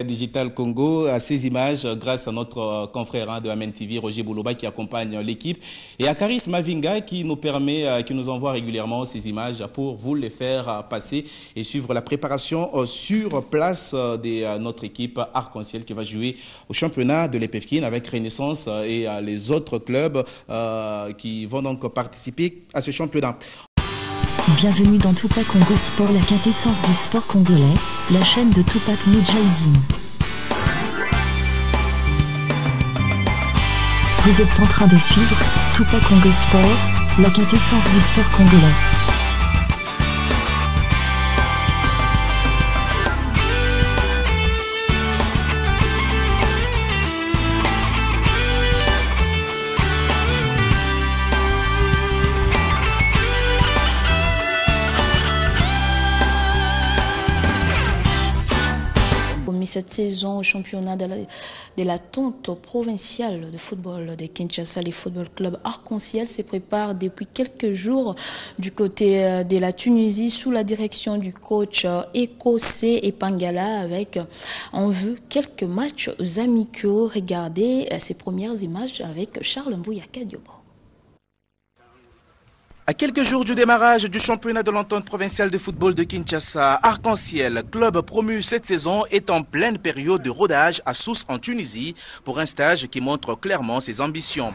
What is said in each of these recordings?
Digital Congo à ces images grâce à notre confrère de Amen TV, Roger Boulouba, qui accompagne l'équipe, et à Karis Mavinga qui nous envoie régulièrement ces images pour vous les faire passer et suivre la préparation sur place de notre équipe Arc-en-Ciel qui va jouer au championnat de l'EPFKIN avec Renaissance et les autres clubs qui vont donc participer à ce championnat. Bienvenue dans Tupac Congo Sport, la quintessence du sport congolais, la chaîne de Tupac Moudjahidine. Vous êtes en train de suivre Tupac Congo Sport, la quintessence du sport congolais. Cette saison au championnat de la tente provinciale de football de Kinshasa, les football club Arc-en-Ciel se prépare depuis quelques jours du côté de la Tunisie sous la direction du coach écossais Epangala avec en vue quelques matchs amicaux. Regardez ces premières images avec Charles Mbouyaka Diobo. À quelques jours du démarrage du championnat de l'entente provinciale de football de Kinshasa, Arc-en-Ciel, club promu cette saison, est en pleine période de rodage à Sousse en Tunisie pour un stage qui montre clairement ses ambitions.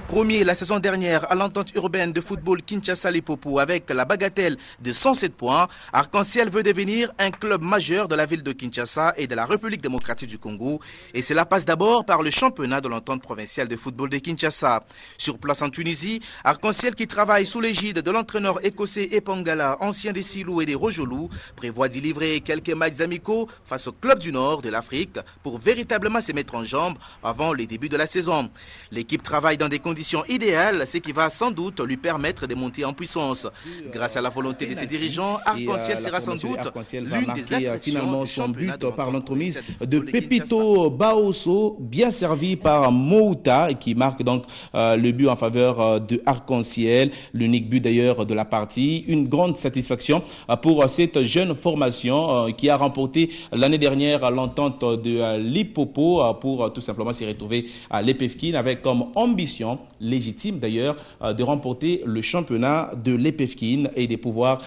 Premier la saison dernière à l'entente urbaine de football Kinshasa-Lipopo avec la bagatelle de 107 points, Arc-en-Ciel veut devenir un club majeur de la ville de Kinshasa et de la République démocratique du Congo. Et cela passe d'abord par le championnat de l'entente provinciale de football de Kinshasa. Sur place en Tunisie, Arc-en-Ciel qui travaille sous l'égide de l'entraîneur écossais Epangala, ancien des Silou et des Rojolou, prévoit d'y livrer quelques matchs amicaux face au club du Nord de l'Afrique pour véritablement se mettre en jambes avant les débuts de la saison. L'équipe travaille dans des conditions idéales, ce qui va sans doute lui permettre de monter en puissance. Grâce à la volonté de ses dirigeants, Arc-en-Ciel sera sans doute l'une des attractions finalement son but par l'entremise de Pepito Baosso, bien servi par Mouta, qui marque donc le but en faveur de Arc-en-Ciel, l'unique but d'ailleurs de la partie. Une grande satisfaction pour cette jeune formation qui a remporté l'année dernière l'entente de Lipopo pour tout simplement s'y retrouver à l'EPFKIN avec comme ambition légitime d'ailleurs de remporter le championnat de l'EPFKIN et de pouvoir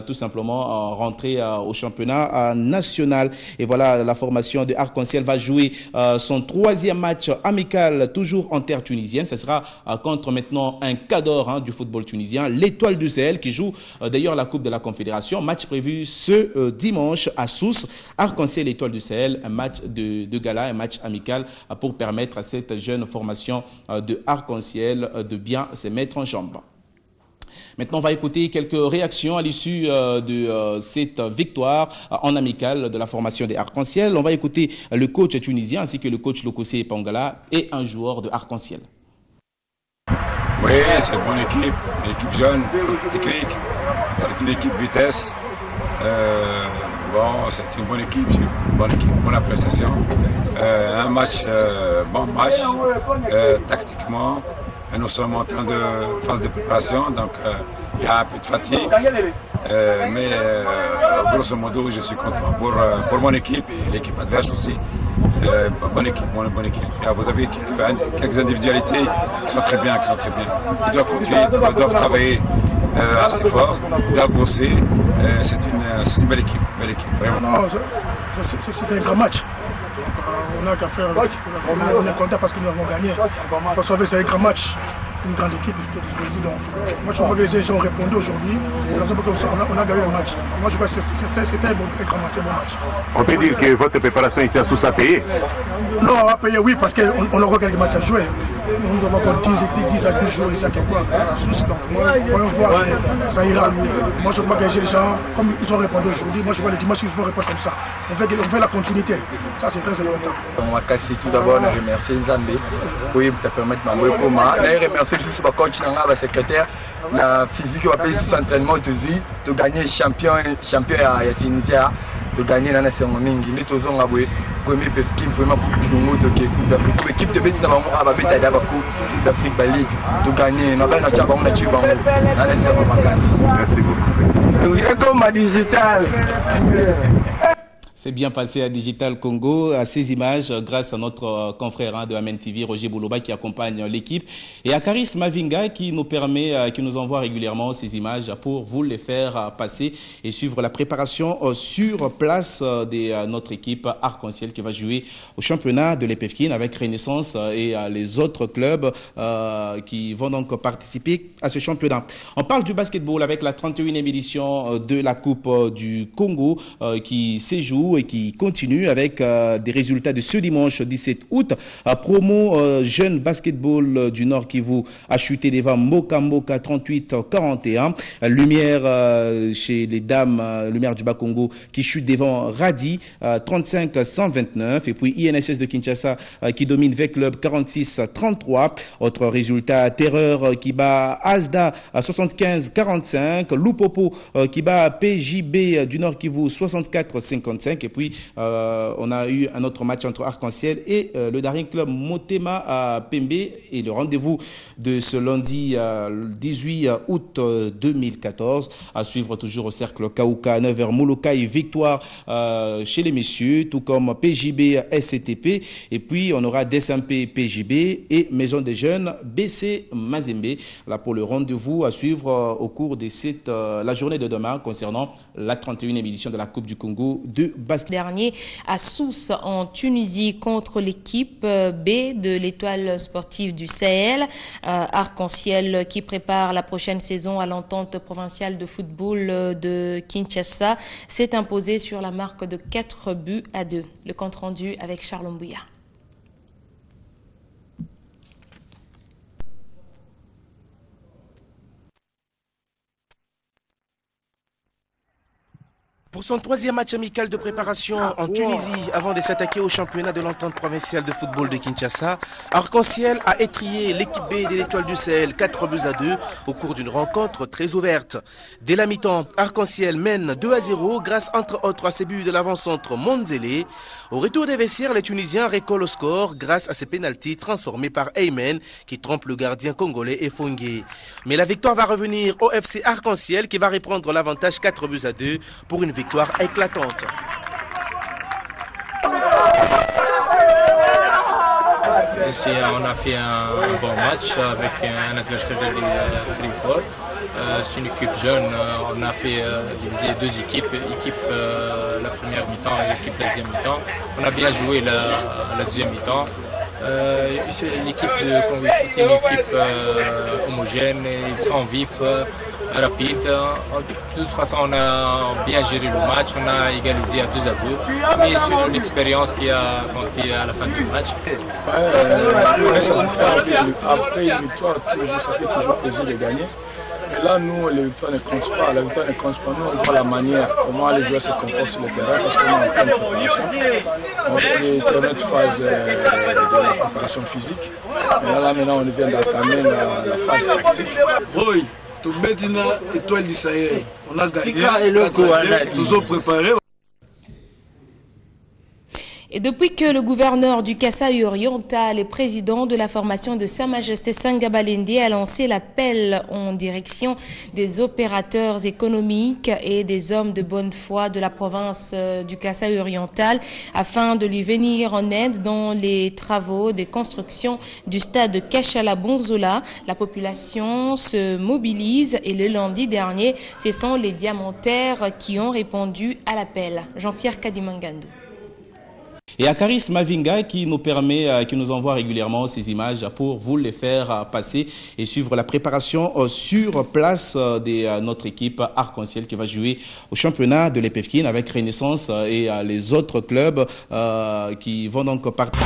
tout simplement rentrer au championnat national. Et voilà, la formation de Arc-en-Ciel va jouer son troisième match amical toujours en terre tunisienne. Ce sera contre maintenant un cadre du football tunisien, l'Étoile du Sahel, qui joue d'ailleurs la Coupe de la Confédération. Match prévu ce dimanche à Sousse. Arc-en-Ciel, l'Étoile du Sahel, un match de gala, un match amical pour permettre à cette jeune formation de Arc-en-Ciel de bien se mettre en jambes. Maintenant, on va écouter quelques réactions à l'issue de cette victoire en amical de la formation des Arc-en-Ciel. On va écouter le coach tunisien ainsi que le coach Lokosé Epangala et un joueur de Arc-en-Ciel. Oui, c'est une bonne équipe jeune, technique, c'est une équipe vitesse. Bon, c'est une bonne équipe, bonne appréciation. Un match, bon match, tactiquement. Nous sommes en train de phase de préparation, donc il y a un peu de fatigue. Mais grosso modo, je suis content pour mon équipe et l'équipe adverse aussi. Bonne équipe. Et vous avez quelques individualités qui sont très bien. Ils doivent continuer, ils doivent travailler assez fort, ils doivent bosser. C'est une belle équipe, vraiment. Non, c'est un grand match. On n'a qu'à faire. On est content parce que nous avons gagné. Parce que c'est un grand match. Une grande équipe qui est disposée. Moi, je crois que les gens ont répondu aujourd'hui. C'est la raison pour laquelle on a gagné le match. Moi, je crois que c'était un grand match, On peut dire que votre préparation ici à Sousse a payé? Non, on a payé, oui, parce qu'on aura quelques matchs à jouer. Nous avons encore 10 à 12 jours ici à quelque part à Sousse. Donc, moi, on va voir, ça ira. Moi, je crois que les gens, comme ils ont répondu aujourd'hui, moi, je vois les dimanches, ils vont répondre comme ça. On veut la continuité. Ça, c'est très important. On va casser tout d'abord, on remercie Nzambe pour me permettre de me comment. D'ailleurs, remercier le coach, le secrétaire, la physique, on va payer sur l'entraînement, de gagner champion à Tunisie. de gagner dans la cérémonie ngini tozonga boye premier PFKIN premier coupe du Congo to coupe d'Afrique équipe de beti na bango aba beta da ba coupe d'Afrique ba ligue to gagner na ba na tchaba on a chiba na la cérémonie makasi. Merci beaucoup. comme à digital. C'est bien passé à Digital Congo, à ces images, grâce à notre confrère de Amen TV, Roger Bouloba, qui accompagne l'équipe, et à Karis Mavinga, qui nous envoie régulièrement ces images pour vous les faire passer et suivre la préparation sur place de notre équipe Arc-en-Ciel qui va jouer au championnat de l'EPFKIN avec Renaissance et les autres clubs qui vont donc participer à ce championnat. On parle du basketball avec la 31e édition de la Coupe du Congo qui séjoue et qui continue avec des résultats de ce dimanche 17 août. Promo jeune basketball du Nord Kivu a chuté devant Moka 38-41. Lumière chez les dames, Lumière du Bas-Congo qui chute devant Radi 35-129. Et puis INSS de Kinshasa qui domine V Club 46-33. Autre résultat, Terreur qui bat Asda à 75-45. Lupopo qui bat PJB du Nord Kivu 64-55. Et puis, on a eu un autre match entre Arc-en-Ciel et le Daring Club Motema à Pembe. Et le rendez-vous de ce lundi 18 août 2014 à suivre toujours au cercle Kauka à 9h. Molokai victoire chez les messieurs, tout comme PJB SCTP. Et puis, on aura DSMP PJB et Maison des Jeunes BC Mazembe. Là, pour le rendez-vous à suivre au cours de la journée de demain concernant la 31e édition de la Coupe du Congo de basket. Dernier à Sousse en Tunisie contre l'équipe B de l'étoile sportive du Sahel. Arc-en-Ciel qui prépare la prochaine saison à l'entente provinciale de football de Kinshasa s'est imposé sur la marque de 4-2. Le compte rendu avec Charles Mbouya. Pour son troisième match amical de préparation en Tunisie, avant de s'attaquer au championnat de l'entente provinciale de football de Kinshasa, Arc-en-Ciel a étrillé l'équipe B de l'étoile du Sahel 4-2 au cours d'une rencontre très ouverte. Dès la mi-temps, Arc-en-Ciel mène 2-0 grâce entre autres à ses buts de l'avant-centre Monzele. Au retour des vestiaires, les Tunisiens récoltent le score grâce à ses pénaltys transformés par Aymen qui trompe le gardien congolais Efongue. Mais la victoire va revenir au FC Arc-en-Ciel qui va reprendre l'avantage 4-2 pour une victoire éclatante. Ici, on a fait un bon match avec un adversaire de Freefort. C'est une équipe jeune. On a fait diviser deux équipes. La première mi-temps et l'équipe deuxième mi-temps. On a bien joué la deuxième mi-temps. L'équipe de Congo est une équipe homogène. Ils sont vifs. Rapide. De toute façon, on a bien géré le match, on a égalisé à 2-2. Mais c'est l'expérience qui a compté à la fin du match. Après une victoire, ça fait toujours plaisir de gagner. Mais là, nous, les victoires ne comptent pas. La victoire ne compte pas. Nous, on voit la manière, comment les joueurs se comportent sur le terrain, parce qu'on a fait une préparation. On est en première phase de la préparation physique. Mais là, maintenant, on vient d'entamer la phase tactique. Oui. Tobedina, étoile du Sahel. On a gagné, toujours préparé. Et depuis que le gouverneur du Kasaï oriental et président de la formation de Sa Majesté Sangabalende a lancé l'appel en direction des opérateurs économiques et des hommes de bonne foi de la province du Kasaï oriental afin de lui venir en aide dans les travaux de construction du stade Kachala Bonzola, la population se mobilise et le lundi dernier, ce sont les diamantaires qui ont répondu à l'appel. Jean-Pierre Kadimangando. Et à Karis Mavinga qui nous envoie régulièrement ces images pour vous les faire passer et suivre la préparation sur place de notre équipe Arc-en-Ciel qui va jouer au championnat de l'EPFKIN avec Renaissance et les autres clubs qui vont donc partir.